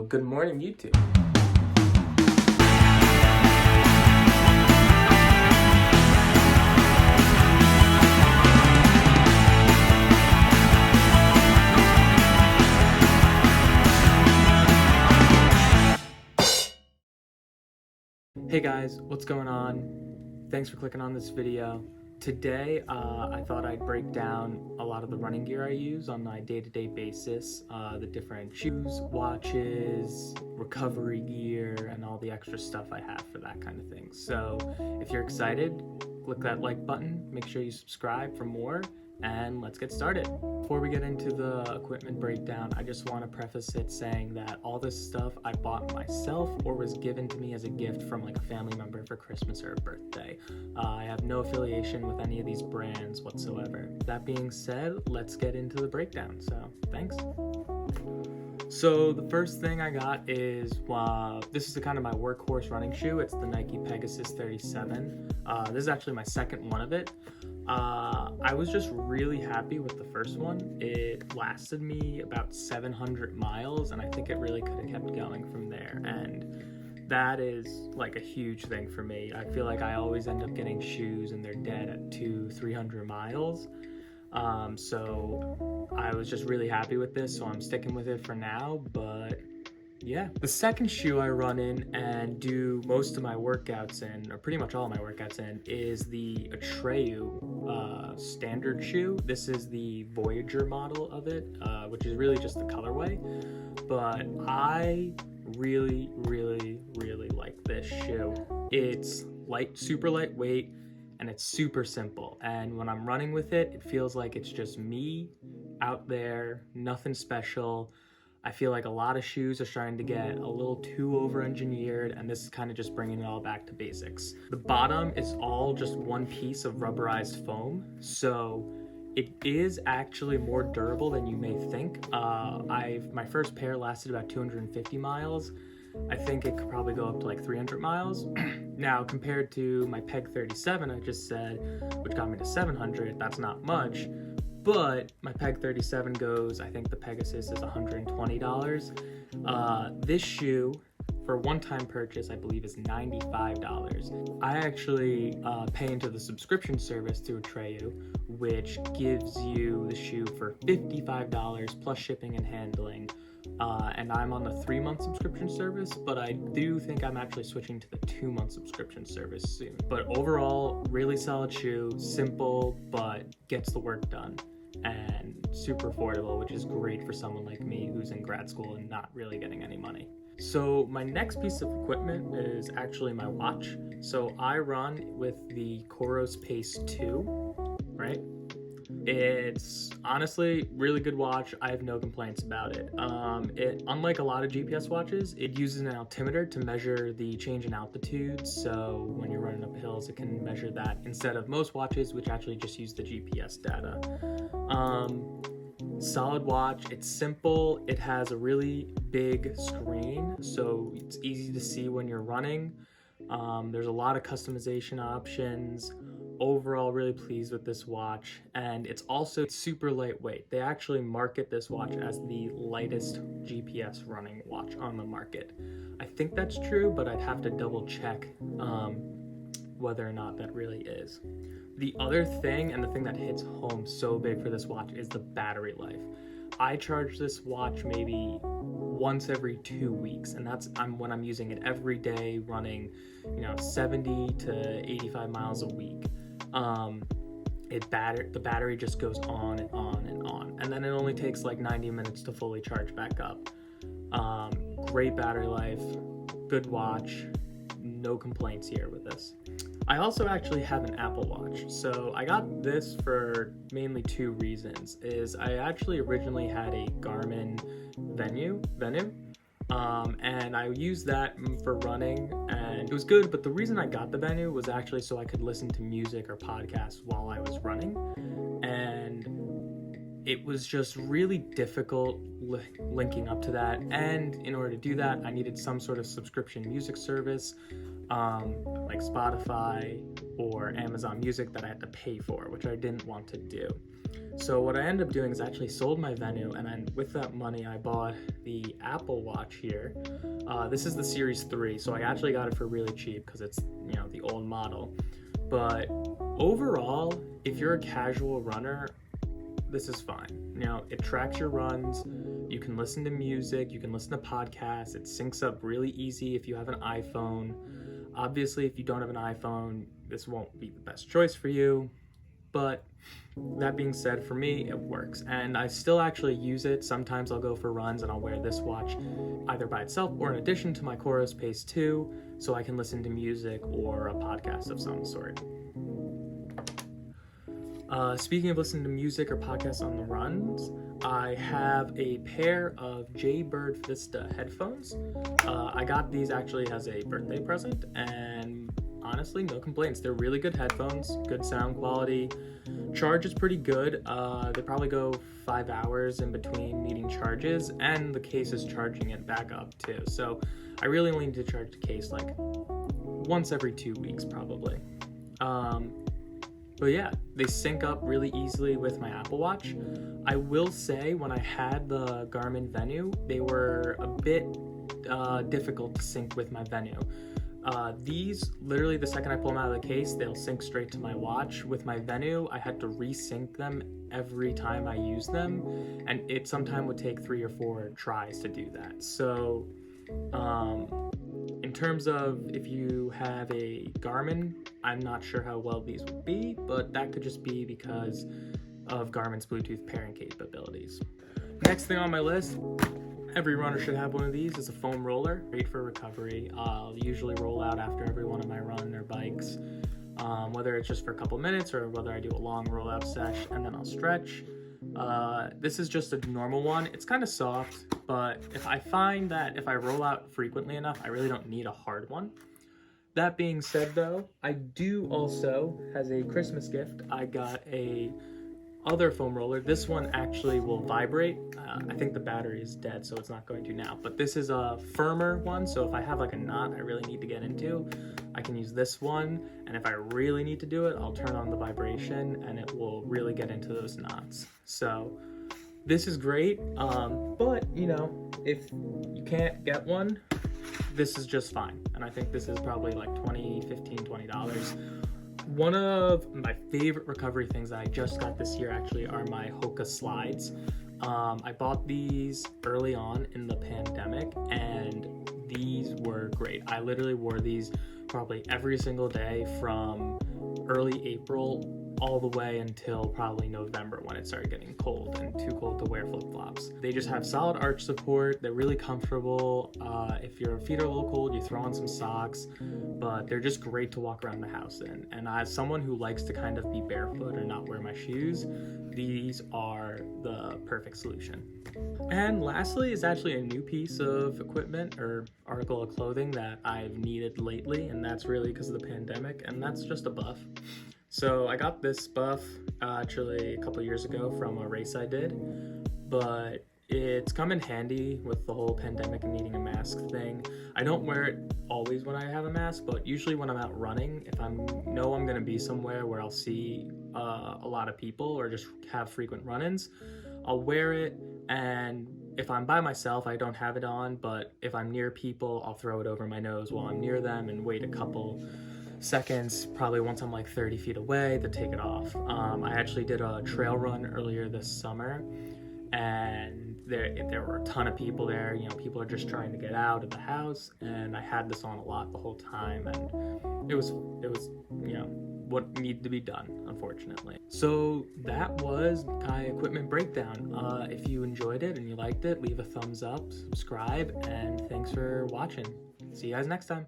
Good morning, YouTube. Hey guys, what's going on? Thanks for clicking on this video. Today, I thought I'd break down a lot of the running gear I use on my day-to-day basis, the different shoes, watches, recovery gear, and all the extra stuff I have for that kind of thing. So if you're excited, click that like button, make sure you subscribe for more, and let's get started. Before we get into the equipment breakdown, I just want to preface it saying that all this stuff I bought myself or was given to me as a gift from like a family member for Christmas or a birthday. I have no affiliation with any of these brands whatsoever. That being said, let's get into the breakdown. So thanks. So the first thing I got is, this is kind of my workhorse running shoe. It's the Nike Pegasus 37. This is actually my second one of it. I was just really happy with the first one. It lasted me about 700 miles, and I think it really could have kept going from there. And that is like a huge thing for me. I feel like I always end up getting shoes and they're dead at 200-300 miles. So I was just really happy with this, so I'm sticking with it for now, but yeah. The second shoe I run in and do most of my workouts in, or pretty much all of my workouts in, is the Atreyu standard shoe. This is the Voyager model of it, which is really just the colorway, but I really like this shoe. It's super lightweight, and it's super simple, and when I'm running with it, it feels like it's just me out there, nothing special. I feel like a lot of shoes are starting to get a little too over-engineered, and this is kind of just bringing it all back to basics. The bottom is all just one piece of rubberized foam, so it is actually more durable than you may think. My first pair lasted about 250 miles. I think it could probably go up to like 300 miles. Now, compared to my Peg 37 I just said, which got me to 700, that's not much. But my Peg 37 goes, I think the Pegasus is $120. This shoe, for a one-time purchase, I believe is $95. I actually pay into the subscription service through Atreyu, which gives you the shoe for $55 plus shipping and handling. And I'm on the 3-month subscription service, but I do think I'm actually switching to the 2-month subscription service soon. But overall, really solid shoe, simple, but gets the work done, and super affordable, which is great for someone like me who's in grad school and not really getting any money. So my next piece of equipment is actually my watch. So I run with the Coros Pace 2, right? It's honestly really good watch. I have no complaints about it. Unlike a lot of GPS watches, it uses an altimeter to measure the change in altitude. So when you're running up hills, it can measure that instead of most watches, which actually just use the GPS data. Solid watch. It's simple. It has a really big screen, so it's easy to see when you're running. There's a lot of customization options. Overall, really pleased with this watch, and it's also super lightweight. They actually market this watch as the lightest GPS running watch on the market. I think that's true, but I'd have to double check whether or not that really is. The other thing, and the thing that hits home so big for this watch, is the battery life. I charge this watch maybe once every 2 weeks, and that's when I'm using it every day, running 70 to 85 miles a week. The battery just goes on and on and on, and then it only takes like 90 minutes to fully charge back up. Great battery life, good watch, no complaints here with this. I also actually have an Apple Watch. So I got this for mainly 2 reasons. I actually originally had a Garmin Venu, and I used that for running, and it was good, but the reason I got the Venu was actually so I could listen to music or podcasts while I was running, and it was just really difficult linking up to that, and in order to do that, I needed some sort of subscription music service, like Spotify or Amazon Music, that I had to pay for, which I didn't want to do. So what I ended up doing is I actually sold my Venue, and then with that money I bought the Apple Watch here. This is the Series 3, so I actually got it for really cheap because it's, the old model. But overall, if you're a casual runner, this is fine. It tracks your runs, you can listen to music, you can listen to podcasts, it syncs up really easy if you have an iPhone. Obviously, if you don't have an iPhone, this won't be the best choice for you, but that being said, for me, it works. And I still actually use it. Sometimes I'll go for runs and I'll wear this watch either by itself or in addition to my Coros Pace 2, so I can listen to music or a podcast of some sort. Speaking of listening to music or podcasts on the runs, I have a pair of Jaybird Vista headphones. I got these actually as a birthday present, and honestly, no complaints. They're really good headphones, good sound quality. Charge is pretty good. They probably go 5 hours in between needing charges, and the case is charging it back up too. So I really only need to charge the case like once every 2 weeks probably. But yeah, they sync up really easily with my Apple Watch. I will say, when I had the Garmin Venue, they were a bit difficult to sync with my Venue. These, literally the second I pull them out of the case, they'll sync straight to my watch. With my Venue, I had to resync them every time I use them, and it sometimes would take 3 or 4 tries to do that. So, in terms of if you have a Garmin, I'm not sure how well these would be, but that could just be because of Garmin's Bluetooth pairing capabilities. Next thing on my list, every runner should have one of these, is a foam roller, great for recovery. I'll usually roll out after every one of my run or bikes, whether it's just for a couple minutes or whether I do a long rollout sesh and then I'll stretch. This is just a normal one. It's kind of soft, but if I find that if I roll out frequently enough, I really don't need a hard one. That being said though, I do also, as a Christmas gift, I got a other foam roller. This one actually will vibrate. I think the battery is dead, so it's not going to now, but this is a firmer one, so if I have like a knot I really need to get into, I can use this one, and if I really need to do it, I'll turn on the vibration and it will really get into those knots. So this is great, but if you can't get one, this is just fine, and I think this is probably like $20. One of my favorite recovery things that I just got this year actually are my Hoka slides. I bought these early on in the pandemic, and these were great. I literally wore these probably every single day from early April all the way until probably November, when it started getting cold and too cold to wear flip-flops. They just have solid arch support. They're really comfortable. If your feet are a little cold, you throw on some socks, but they're just great to walk around the house in. And as someone who likes to kind of be barefoot or not wear my shoes, these are the perfect solution. And lastly is actually a new piece of equipment or article of clothing that I've needed lately, and that's really because of the pandemic, and that's just a buff. So I got this buff actually a couple years ago from a race I did, but it's come in handy with the whole pandemic and needing a mask thing. I don't wear it always when I have a mask, but usually when I'm out running, if I know I'm going to be somewhere where I'll see a lot of people or just have frequent run-ins, I'll wear it, and if I'm by myself, I don't have it on, but if I'm near people, I'll throw it over my nose while I'm near them and wait a couple seconds, probably once I'm like 30 feet away, to take it off. I actually did a trail run earlier this summer, and there were a ton of people there. People are just trying to get out of the house, and I had this on a lot the whole time, and it was what needed to be done, unfortunately. So that was my equipment breakdown. If you enjoyed it and you liked it, leave a thumbs up, subscribe, and thanks for watching. See you guys next time.